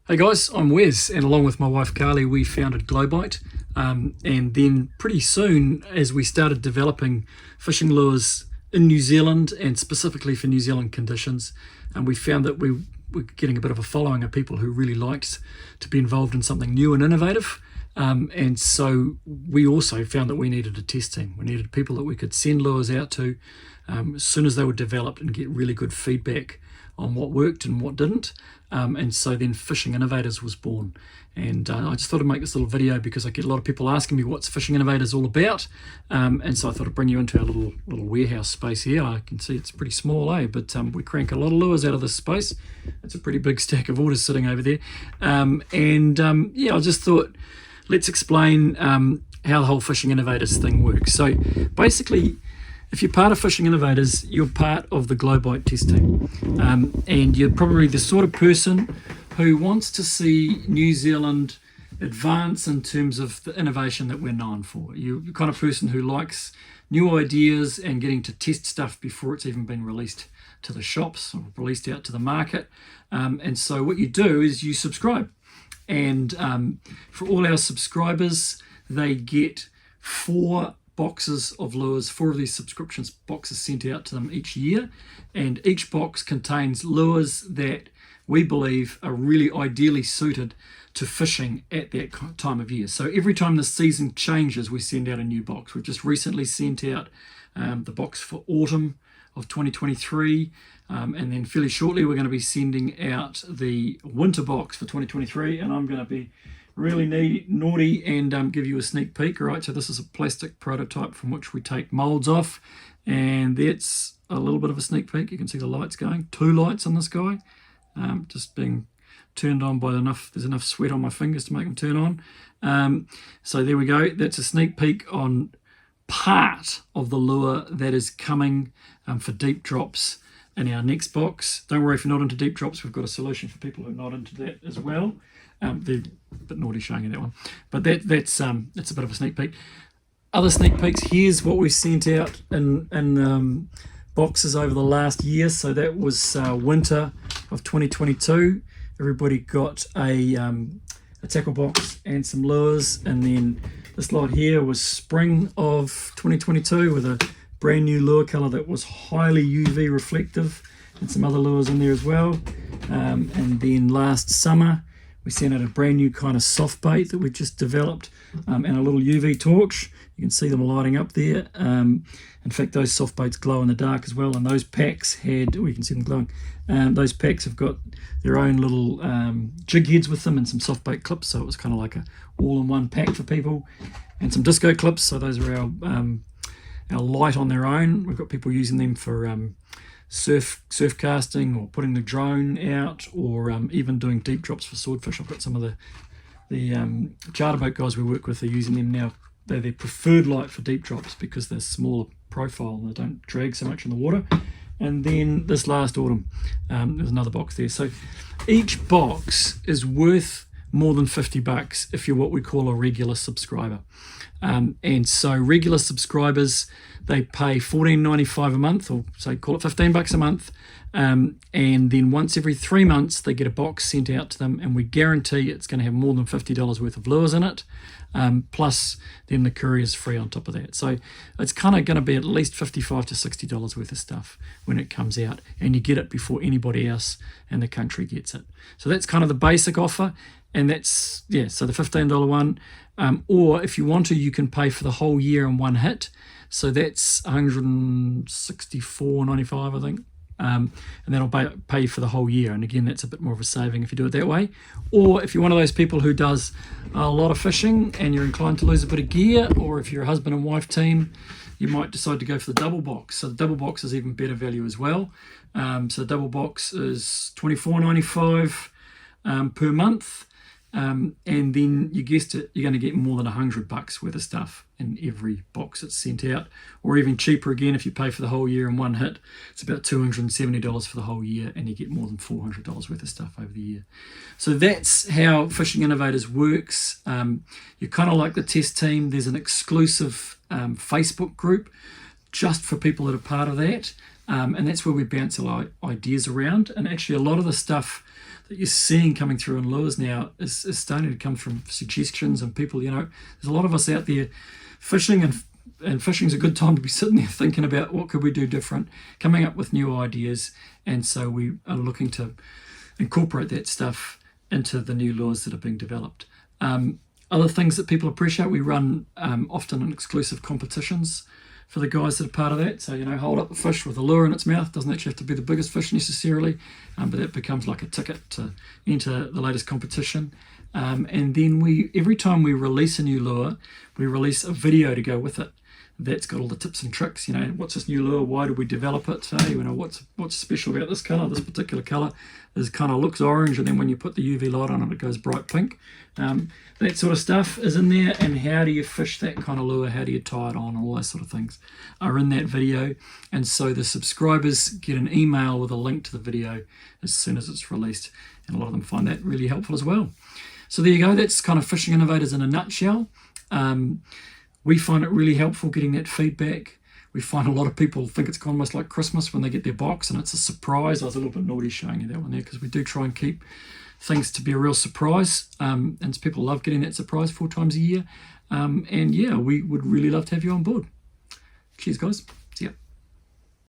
Hey guys, I'm Wes, and along with my wife Carly, we founded Globite. And then pretty soon, as we started developing fishing lures in New Zealand and specifically for New Zealand conditions, and we found that we were getting a bit of a following of people who really liked to be involved in something new and innovative. And so we also found that we needed a test team. We needed people that we could send lures out to as soon as they were developed and get really good feedback on what worked and what didn't. And so then Fishing Innovators was born. And I just thought I'd make this little video because I get a lot of people asking me what's Fishing Innovators all about. And so I thought I'd bring you into our little warehouse space here. I can see it's pretty small, but we crank a lot of lures out of this space. It's a pretty big stack of orders sitting over there. I just thought, let's explain how the whole Fishing Innovators thing works. So basically, if you're part of Fishing Innovators, you're part of the Globite test team. And you're probably the sort of person who wants to see New Zealand advance in terms of the innovation that we're known for. You're the kind of person who likes new ideas and getting to test stuff before it's even been released to the shops or released out to the market. And so what you do is you subscribe. And for all our subscribers, they get 4 boxes of lures, 4 of these subscriptions boxes sent out to them each year, and each box contains lures that we believe are really ideally suited to fishing at that time of year. So every time the season changes, we send out a new box. We've just recently sent out the box for autumn of 2023, and then fairly shortly we're going to be sending out the winter box for 2023, and I'm going to be really naughty and give you a sneak peek. All right, so this is a plastic prototype from which we take molds off, and that's a little bit of a sneak peek. You can see the lights going, 2 lights on this guy, just being turned on by there's enough sweat on my fingers to make them turn on. So there we go. That's a sneak peek on part of the lure that is coming for deep drops in our next box. Don't worry if you're not into deep drops, we've got a solution for people who are not into that as well. They're a bit naughty showing you that one, but that's a bit of a sneak peek. Other sneak peeks, here's what we sent out in boxes over the last year. So that was winter of 2022. Everybody got a tackle box and some lures, and then this lot here was spring of 2022 with a brand new lure color that was highly UV reflective, and some other lures in there as well. And then last summer we sent out a brand new kind of soft bait that we just developed, and a little UV torch. You can see them lighting up there. In fact, those soft baits glow in the dark as well, and those packs we can see them glowing. Those packs have got their own little jig heads with them and some soft bait clips, so it was kind of like a all-in-one pack for people, and some disco clips. So those are our light on their own. We've got people using them for surf casting, or putting the drone out, or even doing deep drops for swordfish. I've got some of the charter boat guys we work with are using them now. They're their preferred light for deep drops because they're smaller profile and they don't drag so much in the water. And then this last autumn, there's another box there. So each box is worth more than $50 if you're what we call a regular subscriber. And so regular subscribers, they pay $14.95 a month, or say call it $15 a month, and then once every 3 months they get a box sent out to them, and we guarantee it's going to have more than $50 worth of lures in it, plus then the courier's free on top of that. So it's kind of going to be at least $55 to $60 worth of stuff when it comes out, and you get it before anybody else in the country gets it. So that's kind of the basic offer, and that's, so the $15 one. Or if you want to, you can pay for the whole year in one hit. So that's $164.95, I think. And that'll pay for the whole year. And again, that's a bit more of a saving if you do it that way. Or if you're one of those people who does a lot of fishing and you're inclined to lose a bit of gear, or if you're a husband and wife team, you might decide to go for the double box. So the double box is even better value as well. So the double box is $24.95 per month. And then you guessed it, you're going to get more than $100 worth of stuff in every box that's sent out, or even cheaper again if you pay for the whole year in one hit. It's about $270 for the whole year, and you get more than $400 worth of stuff over the year. So that's how Fishing Innovators works. You're kind of like the test team. There's an exclusive Facebook group just for people that are part of that, and that's where we bounce our ideas around. And actually a lot of the stuff that you're seeing coming through in lures now is starting to come from suggestions and people. There's a lot of us out there fishing, and fishing's a good time to be sitting there thinking about what could we do different, coming up with new ideas. And so we are looking to incorporate that stuff into the new lures that are being developed. Other things that people appreciate, we run often in exclusive competitions for the guys that are part of that. So, hold up a fish with a lure in its mouth. Doesn't actually have to be the biggest fish necessarily, but that becomes like a ticket to enter the latest competition. And then every time we release a new lure, we release a video to go with it. That's got all the tips and tricks. What's this new lure? Why did we develop it? Hey, what's special about this color? This particular color is kind of looks orange, and then when you put the UV light on it, it goes bright pink. That sort of stuff is in there. And how do you fish that kind of lure? How do you tie it on? All those sort of things are in that video. And so the subscribers get an email with a link to the video as soon as it's released. And a lot of them find that really helpful as well. So there you go. That's kind of Fishing Innovators in a nutshell. We find it really helpful getting that feedback. We find a lot of people think it's almost like Christmas when they get their box and it's a surprise. I was a little bit naughty showing you that one there because we do try and keep things to be a real surprise. And people love getting that surprise 4 times a year. And yeah, we would really love to have you on board. Cheers, guys.